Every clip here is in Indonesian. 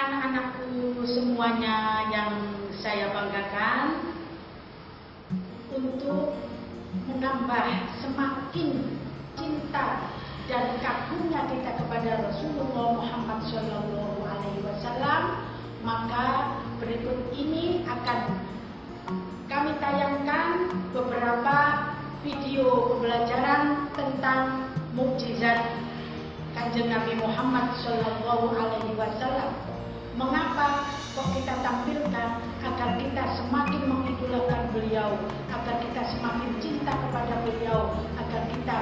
anak-anakku semuanya yang saya banggakan, untuk menambah semakin cinta dan kagumnya kita kepada Rasulullah Muhammad SAW, maka berikut ini akan kami tayangkan beberapa video pembelajaran tentang mukjizat Kanjeng Nabi Muhammad SAW. Mengapa kok kita tampilkan? Agar kita semakin mengidolakan beliau, agar kita semakin cinta kepada beliau, agar kita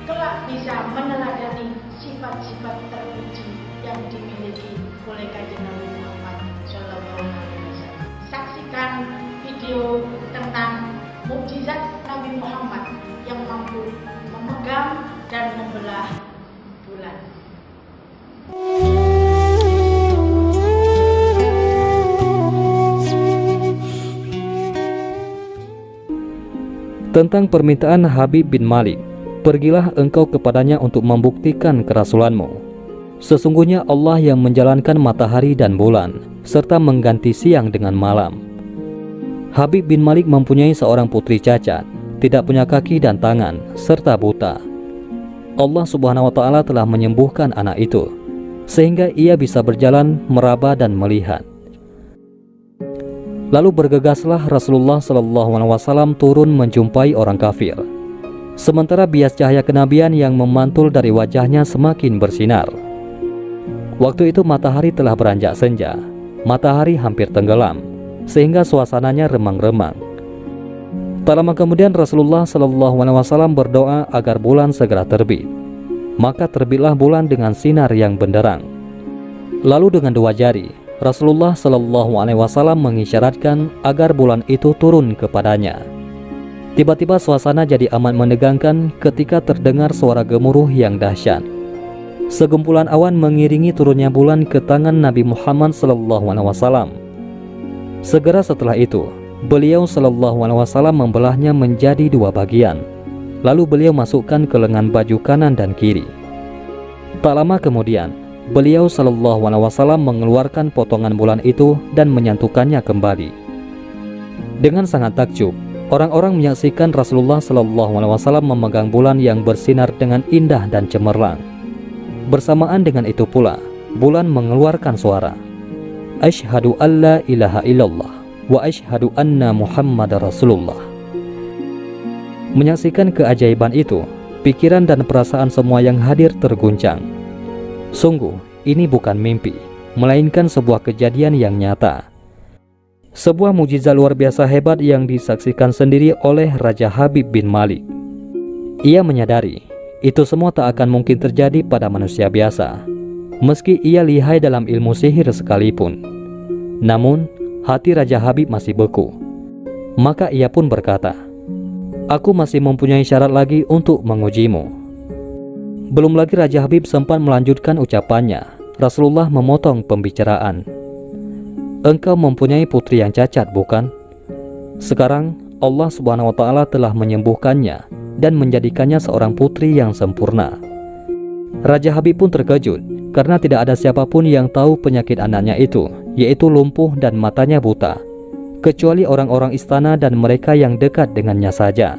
kelak bisa meneladani sifat-sifat terpuji yang dimiliki oleh Kanjeng Nabi Muhammad SAW. Saksikan video tentang mukjizat Nabi Muhammad yang mampu memegang dan membelah bulan. Tentang permintaan Habib bin Malik, pergilah engkau kepadanya untuk membuktikan kerasulanmu. Sesungguhnya Allah yang menjalankan matahari dan bulan, serta mengganti siang dengan malam. Habib bin Malik mempunyai seorang putri cacat, tidak punya kaki dan tangan, serta buta. Allah Subhanahu wa Ta'ala telah menyembuhkan anak itu, sehingga ia bisa berjalan, meraba dan melihat. Lalu bergegaslah Rasulullah SAW turun menjumpai orang kafir. Sementara bias cahaya kenabian yang memantul dari wajahnya semakin bersinar. Waktu itu matahari telah beranjak senja, matahari hampir tenggelam, sehingga suasananya remang-remang. Tak lama kemudian Rasulullah SAW berdoa agar bulan segera terbit. Maka terbitlah bulan dengan sinar yang benderang. Lalu dengan dua jari Rasulullah SAW mengisyaratkan agar bulan itu turun kepadanya. Tiba-tiba suasana jadi amat menegangkan ketika terdengar suara gemuruh yang dahsyat. Segumpulan awan mengiringi turunnya bulan ke tangan Nabi Muhammad SAW. Segera setelah itu, beliau SAW membelahnya menjadi dua bagian. Lalu beliau masukkan ke lengan baju kanan dan kiri. Tak lama kemudian, beliau SAW mengeluarkan potongan bulan itu dan menyatukannya kembali. Dengan sangat takjub, orang-orang menyaksikan Rasulullah SAW memegang bulan yang bersinar dengan indah dan cemerlang. Bersamaan dengan itu pula, bulan mengeluarkan suara, Asyhadu an la ilaha illallah wa asyhadu anna Muhammadar Rasulullah. Menyaksikan keajaiban itu, pikiran dan perasaan semua yang hadir terguncang. Sungguh, ini bukan mimpi, melainkan sebuah kejadian yang nyata. Sebuah mukjizat luar biasa hebat yang disaksikan sendiri oleh Raja Habib bin Malik. Ia menyadari, itu semua tak akan mungkin terjadi pada manusia biasa, meski ia lihai dalam ilmu sihir sekalipun. Namun, hati Raja Habib masih beku. Maka ia pun berkata, "Aku masih mempunyai syarat lagi untuk mengujimu." Belum lagi Raja Habib sempat melanjutkan ucapannya, Rasulullah memotong pembicaraan. "Engkau mempunyai putri yang cacat, bukan? Sekarang Allah Subhanahu wa Ta'ala telah menyembuhkannya dan menjadikannya seorang putri yang sempurna." Raja Habib pun terkejut karena tidak ada siapapun yang tahu penyakit anaknya itu, yaitu lumpuh dan matanya buta, kecuali orang-orang istana dan mereka yang dekat dengannya saja.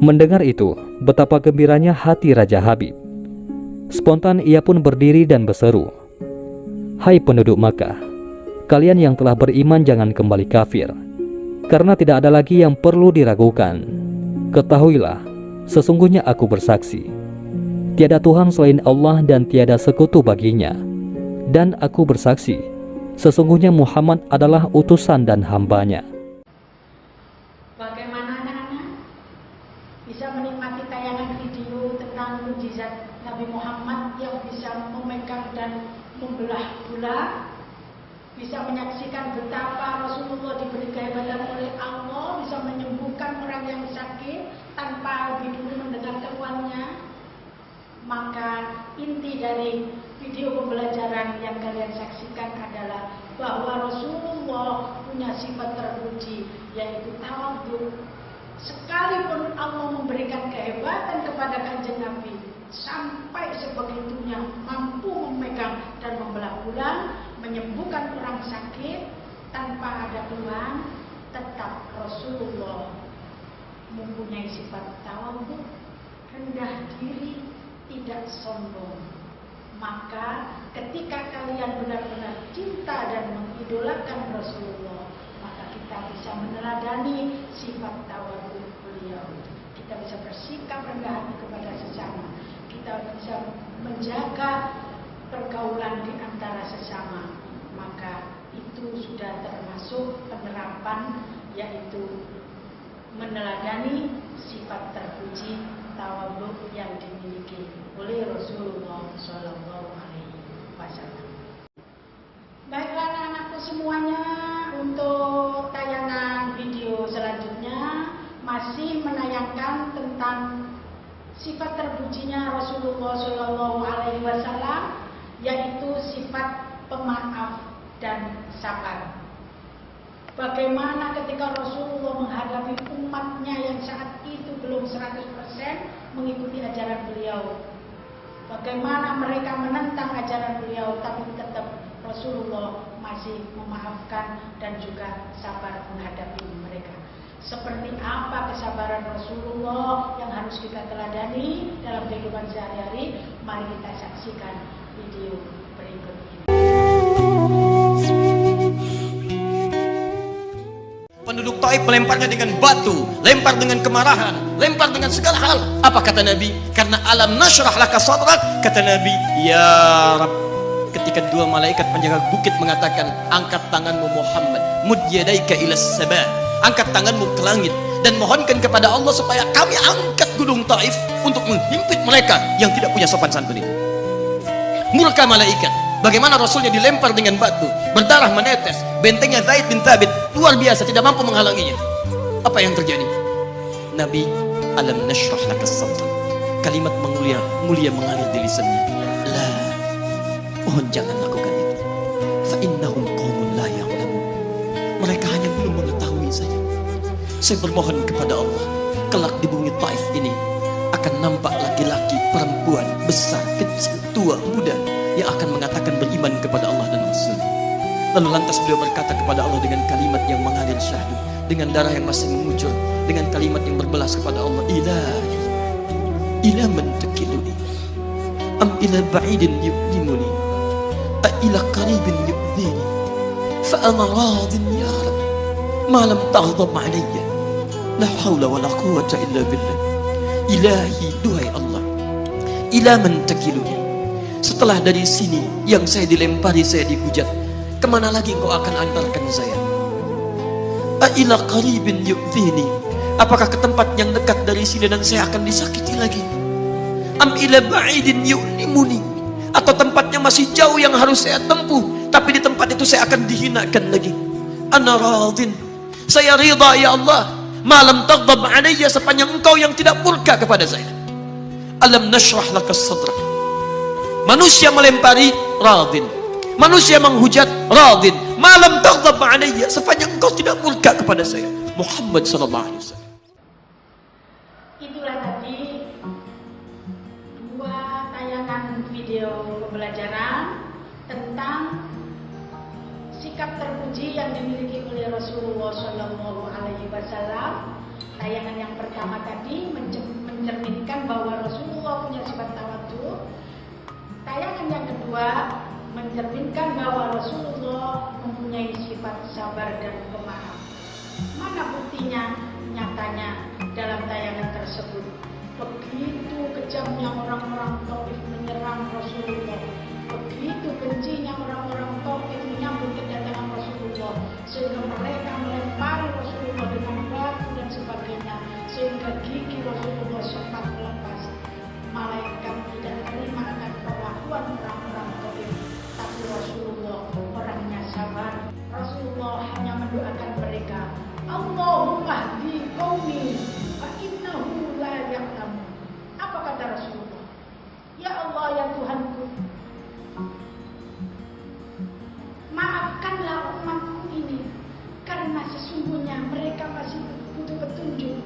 Mendengar itu, betapa gembiranya hati Raja Habib. Spontan ia pun berdiri dan berseru, "Hai penduduk Makkah, kalian yang telah beriman jangan kembali kafir, karena tidak ada lagi yang perlu diragukan. Ketahuilah, sesungguhnya aku bersaksi, tiada Tuhan selain Allah dan tiada sekutu baginya. Dan aku bersaksi, sesungguhnya Muhammad adalah utusan dan hambanya." Bagaimana anak-anak? Bisa menikmati tayangan video tentang mukjizat Nabi Muhammad yang bisa memegang dan membelah bulan? Bisa menyaksikan betapa Rasulullah diberi kehebatan oleh Allah, bisa menyembuhkan orang yang sakit tanpa lebih dulu mendengar keluhannya? Maka inti dari video pembelajaran yang kalian saksikan adalah bahwa Rasulullah punya sifat terpuji, yaitu tawadhu. Sekalipun Allah memberikan kehebatan kepada Kanjeng Nabi sampai sebegitunya mampu memegang dan membelah bulan, menyembuhkan orang sakit tanpa ada keluhan, tetap Rasulullah mempunyai sifat tawadhu, rendah diri, tidak sombong. Maka ketika kalian benar-benar cinta dan mengidolakan Rasulullah, maka kita bisa meneladani sifat tawadhu beliau. Kita bisa bersikap rendah hati kepada sesama. Kita bisa menjaga pergaulan di antara sesama. Maka itu sudah termasuk penerapan, yaitu meneladani sifat terpuji tawadhu yang dimiliki oleh Rasulullah Shallallahu Alaihi Wasallam. Baiklah anak-anakku semuanya, untuk tayangan video selanjutnya masih menayangkan tentang sifat terpujinya Rasulullah Shallallahu Alaihi Wasallam, yaitu sifat pemaaf dan sabar. Bagaimana ketika Rasulullah menghadapi umatnya yang saat itu belum 100% mengikuti ajaran beliau. Bagaimana mereka menentang ajaran beliau, tapi tetap Rasulullah masih memaafkan dan juga sabar menghadapi mereka. Seperti apa kesabaran Rasulullah yang harus kita teladani dalam kehidupan sehari-hari? Mari kita saksikan video berikut ini. Penduduk Taif melemparnya dengan batu, lempar dengan kemarahan, lempar dengan segala hal. Apa kata Nabi? Karena alam nashrah laka sadrak, kata Nabi, ya Rabb. Ketika dua malaikat penjaga bukit mengatakan, angkat tanganmu Muhammad, mud yadaika ila sama, angkat tanganmu ke langit dan mohonkan kepada Allah supaya kami angkat gunung Taif untuk menghimpit mereka yang tidak punya sopan santun itu. Murka malaikat. Bagaimana Rasulnya dilempar dengan batu, berdarah menetes, bentengnya Zaid bin Thabit luar biasa, tidak mampu menghalanginya. Apa yang terjadi? Nabi, alam nashrah laka sadrak, kalimat mulia mengalir di lisannya. La, mohon jangan lakukan itu. Fa innahum qaumun la ya'lamun. Mereka hanya belum mengetahui saja. Saya bermohon kepada Allah, kelak di bumi Taif ini akan nampak laki-laki, perempuan, besar, kecil, tua, muda yang akan mengatakan beriman kepada Allah dan Rasul. Lalu lantas beliau berkata kepada Allah dengan kalimat yang mengalir syahdu, dengan darah yang masih mengucur, dengan kalimat yang berbelas kepada Allah, Ilahi, ila man takiluni, am ila ba'idin yu'limuni, a ila qaribin yu'zini, fa ana radin ya Rab, ma lam taghdab alayya, la hawla wa la quwwata illa billah. Ilahi, duhai Allah, ila man takiluni, setelah dari sini yang saya dilempari, saya dihujat, kemana lagi engkau akan antarkan saya? A'ila qaribin yu'zini, apakah ke tempat yang dekat dari sini dan saya akan disakiti lagi? Am ila ba'idin yu'limuni, atau tempatnya masih jauh yang harus saya tempuh, tapi di tempat itu saya akan dihinakan lagi. Ana radin, saya ridha ya Allah, malam taghdab alayya, sepanjang engkau yang tidak murka kepada saya. Alam nashrah laka sadrak. Manusia melempari, radin. Manusia menghujat, radin. Malam taghdab alayya, sepanjang engkau tidak murka kepada saya. Muhammad sallallahu alaihi wasallam. Itulah tadi dua tayangan video pembelajaran tentang sikap terpuji yang dimiliki oleh Rasulullah Shallallahu Alaihi Wasallam. Tayangan yang pertama tadi mencerminkan bahwa Rasulullah punya sifat tawadhu. Tayangan yang kedua mencerminkan bahwa Rasulullah mempunyai sifat sabar dan pemaaf. Mana buktinya? Nyatanya dalam tayangan tersebut, begitu kejamnya orang-orang Taif menyerang Rasulullah, begitu bencinya orang-orang Taif menyambut kedatangan Rasulullah, sehingga mereka melempari Rasulullah dengan batu dan sebagainya, sehingga gigi Rasulullah sempat lepas. Malaikat tidak terima akan perlakuan orang-orang Taif, tapi Rasulullah orangnya sabar. Rasulullah hanya mendoakan mereka, Allahumma hdi qaumi fa innahu la ya'lamun. Apa kata Rasulullah? Ya Allah, ya Tuhanku, maafkanlah umatku ini, karena sesungguhnya mereka masih butuh petunjuk.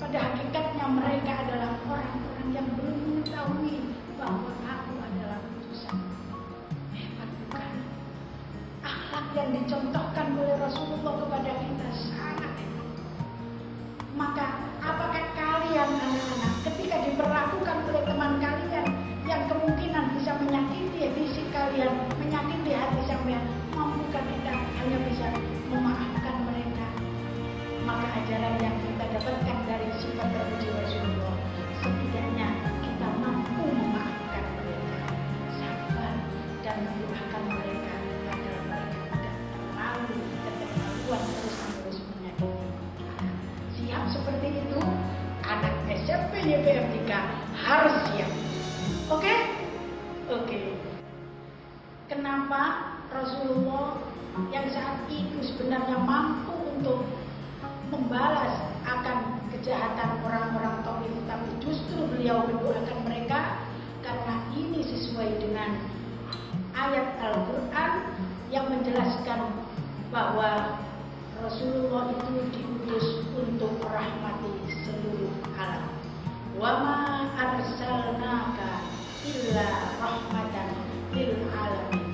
Pada hakikatnya mereka adalah orang-orang orang yang belum mengetahui bahwa aku adalah utusan. Hebat bukan? Akhlak yang dicontohkan oleh Rasulullah kepada kita sangat hebat. Maka apakah kalian anak-anak ketika diperlakukan oleh teman kalian yang kemungkinan bisa menyakiti fisik kalian, menyakiti hati sampean, mampukah kita hanya bisa memaafkan mereka? Maka ajaran yang kita dapatkan dari sifat terpuji Rasulullah, setidaknya kita mampu memaafkan mereka, sabar dan mendoakan mereka agar mereka tidak terlalu keterlaluan terus-menerus menyakiti. Siap seperti itu, anak SMP YPM 3 harus siap. Oke? Oke. Kenapa Rasulullah yang saat itu sebenarnya mampu untuk membalas akan kejahatan orang-orang Taif, tapi justru beliau mendoakan mereka? Karena ini sesuai dengan ayat Al-Quran yang menjelaskan bahwa Rasulullah itu diutus untuk merahmati seluruh alam. Wa ma arsalnaka illa rahmatan lil alamin.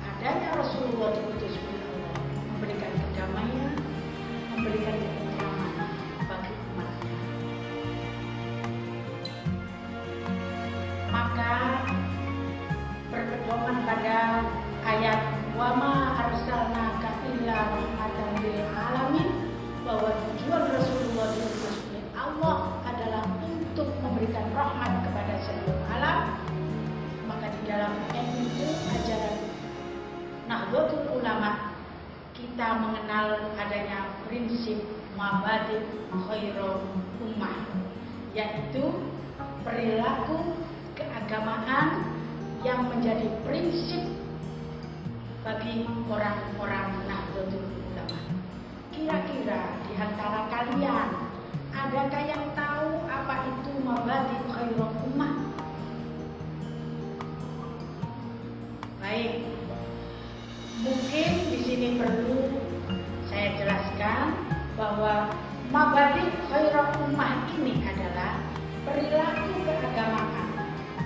Adanya Rasulullah diutus oleh Allah memberikan kedamaian, memberikan ketentraman bagi umatnya. Maka berpedoman pada ayat wa ma arsalnaka illa rahmatan lil alamin, bahwa tujuan Rasulullah diutus oleh Allah adalah untuk memberikan rahmat kepada seluruh alam. Maka di dalam NU ajaran Nahdlatul Ulama kita mengenal adanya prinsip mabadi khairul ummah, yaitu perilaku keagamaan yang menjadi prinsip bagi orang-orang Nahdlatul Ulama. Kira-kira di antara kalian adakah yang tahu apa itu mabadi khairul ummah? Baik, mungkin di sini perlu saya jelaskan bahwa mabadi khairul ummah ini adalah perilaku keagamaan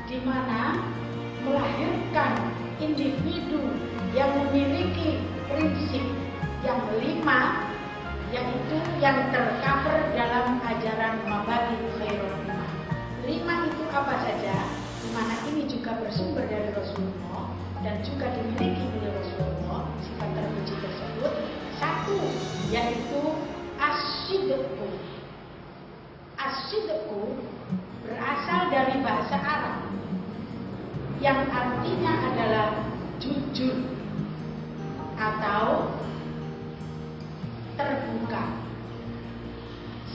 di mana melahirkan individu yang memiliki prinsip yang 5, yaitu yang tercover dalam ajaran mabadi khairul ummah. 5 itu apa saja? Di mana ini juga bersumber dari Rasulullah dan juga dimiliki oleh Rasulullah sifat terpuji tersebut. 1, yaitu as-sidqu. As-sidqu berasal dari bahasa Arab yang artinya adalah jujur atau terbuka.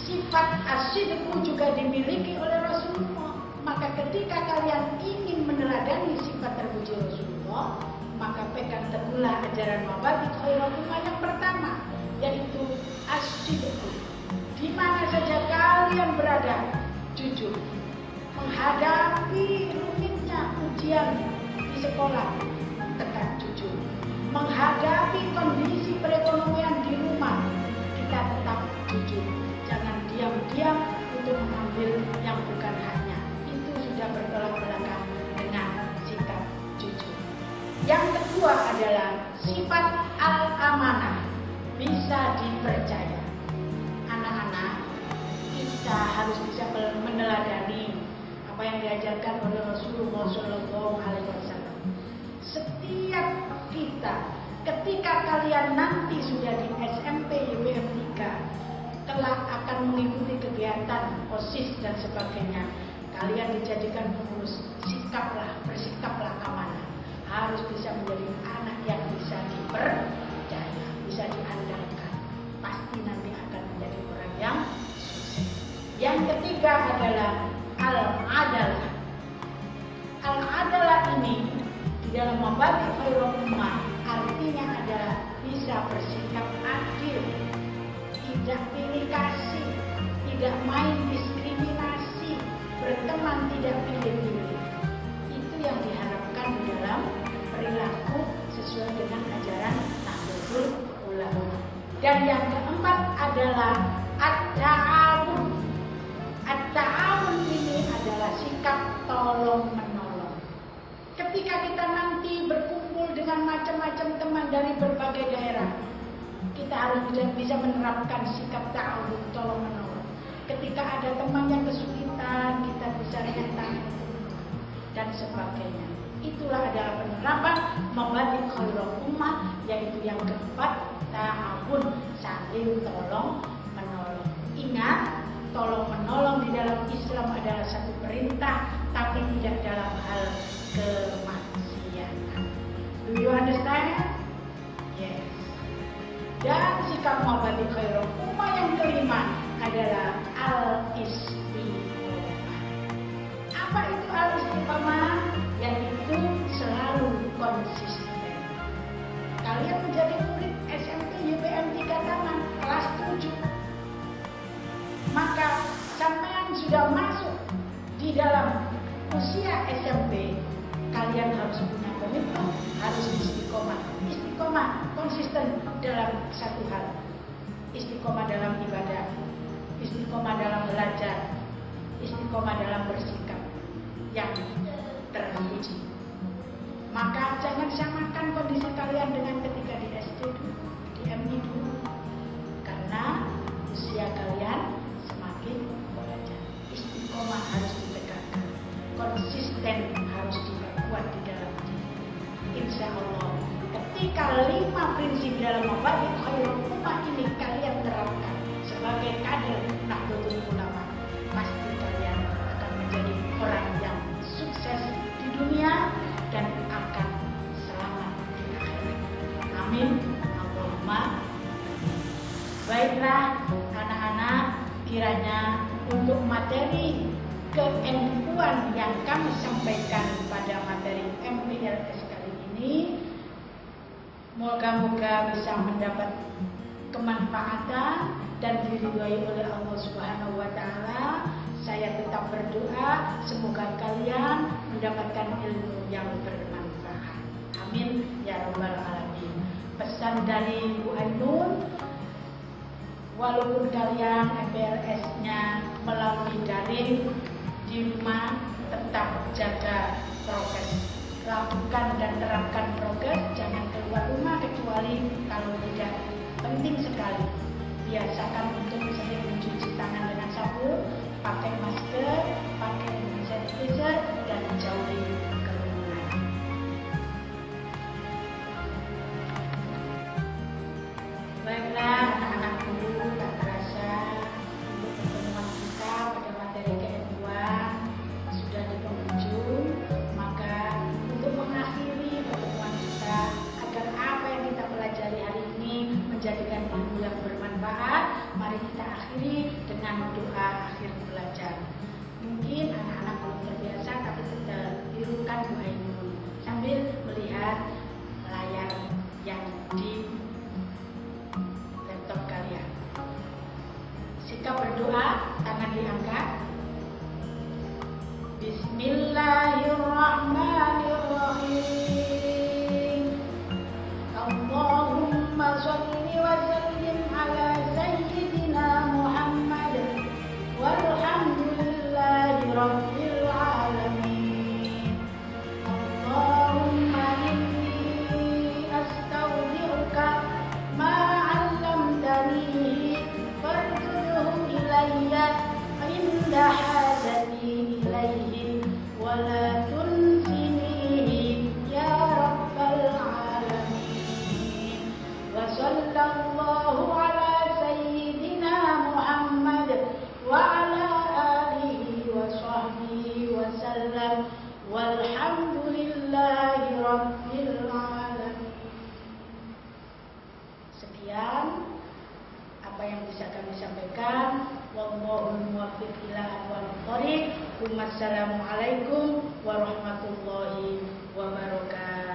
Sifat as-sidqu juga dimiliki oleh Rasulullah. Maka ketika kalian ingin meneladani sifat terpuji Rasulullah, maka pegang teguhlah ajaran mabadi khairul ummah yang pertama, yaitu as-sidqu. Di mana saja kalian berada, jujur. Menghadapi rumitnya ujian di sekolah, tetap jujur. Menghadapi kondisi perekonomian di rumah, kita tetap jujur. Jangan diam-diam untuk mengambil yang bukan haknya. Itu sudah bertolak belakang dengan sikap jujur. Yang kedua adalah sifat al-amanah, bisa dipercaya. Anak-anak, kita harus bisa meneladani apa yang diajarkan oleh Rasulullah SAW. Setiap kita, ketika kalian nanti sudah di SMP YPM 3 telah akan mengikuti kegiatan OSIS dan sebagainya, kalian dijadikan pengurus, bersikaplah amanah. Harus bisa menjadi anak yang bisa dipercaya, bisa diandalkan. Pasti nanti akan menjadi orang yang sukses. Yang ketiga adalah al-adalah. Al-adalah ini di dalam mabadi khairul ummah artinya adalah bisa bersikap adil, tidak pilih kasih, tidak main diskriminasi, berteman tidak pilih-pilih. Itu yang diharapkan di dalam perilaku sesuai dengan ajaran Nahdlatul Ulama. Dan yang keempat adalah at-ta'awun. At-ta'awun ini adalah ketika kita nanti berkumpul dengan macam-macam teman dari berbagai daerah, kita harus bisa menerapkan sikap ta'awun, tolong menolong. Ketika ada teman yang kesulitan, kita bisa rentan dan sebagainya. Itulah adalah penerapan mabadik khairul ummah, yaitu yang keempat, ta'awun, saling tolong menolong. Ingat, tolong menolong di dalam Islam adalah satu perintah, tapi tidak dalam hal kemaksiatan. Do you understand? Yes. Dan sikap mabadik khairul ummah yang kelima adalah al-istiqomah. Apa itu al-istiqomah? Yaitu selalu konsisten. Kalian menjadi murid SMP YPM 3 Taman kelas 7, maka sampean sudah masuk di dalam usia SMP, kalian harus punya komitmen, harus istiqomah. Istiqomah konsisten dalam satu hal, istiqomah dalam ibadah, istiqomah dalam belajar, istiqomah dalam bersikap yang terpuji. Maka jangan samakan kondisi kalian dengan ketika di SD dulu, di MI dulu, karena usia kalian semakin belajar. Istiqomah harus ditegakkan, konsisten harus diperkuat di dalam diri. Insya Allah, ketika 5 prinsip dalam mabadik khairul ummah ini kalian terapkan sebagai kader Nahdlatul Ulama, pasti kalian akan menjadi orang yang sukses di dunia dan akan selamat di akhirat. Amin. Allahumma. Baiklah anak-anak, kiranya untuk materi ke-NU-an yang kami sampaikan pada materi MPLS kali ini, moga-moga bisa mendapat kemanfaatan dan diridhoi oleh Allah Subhanahu wa taala. Saya tetap berdoa semoga kalian mendapatkan ilmu yang bermanfaat. Amin ya rabbal alamin. Pesan dari Bu Ainun, walaupun kalian MPLS-nya melalui daring, di rumah tetap jaga prokes. Lakukan dan terapkan prokes, jangan keluar rumah kecuali kalau tidak penting sekali. Biasakan untuk sering mencuci tangan dengan sabun, pakai masker, pakai hand sanitizer, dan jauhi kerumunan. Baiklah anak-anakku, tak terasa untuk pertemuan kita pada materi ke-2 sudah di penghujung. Maka untuk mengakhiri pertemuan kita, agar apa yang kita pelajari hari ini menjadikan ilmu yang bermanfaat, mari kita akhiri dengan doa akhir belajar. Mungkin anak-anak belum terbiasa, tapi kita tirukan doa ini sambil melihat layar yang di laptop kalian. Sikap berdoa, tangan diangkat. Bismillahirrahmanirrahim. Allahumma sholli wa sallim ala sayyidina Muhammad walhamdulillahi rabbil alamin. Allahumma inni astaudi'uka ma 'allamtani farjudhu ilayya inda hajati ilayhi wa la tunsinihi ya rabbal alamin. Wa sallallahu ala sayyidina Muhammad wa ala alihi wa sahbihi wa sallam walhamdulillahi rabbil alamin. Sekian apa yang bisa kami sampaikan. Wallahul muwaffiq ila aqwamit thoriq. Wassalamualaikum warahmatullahi wabarakatuh.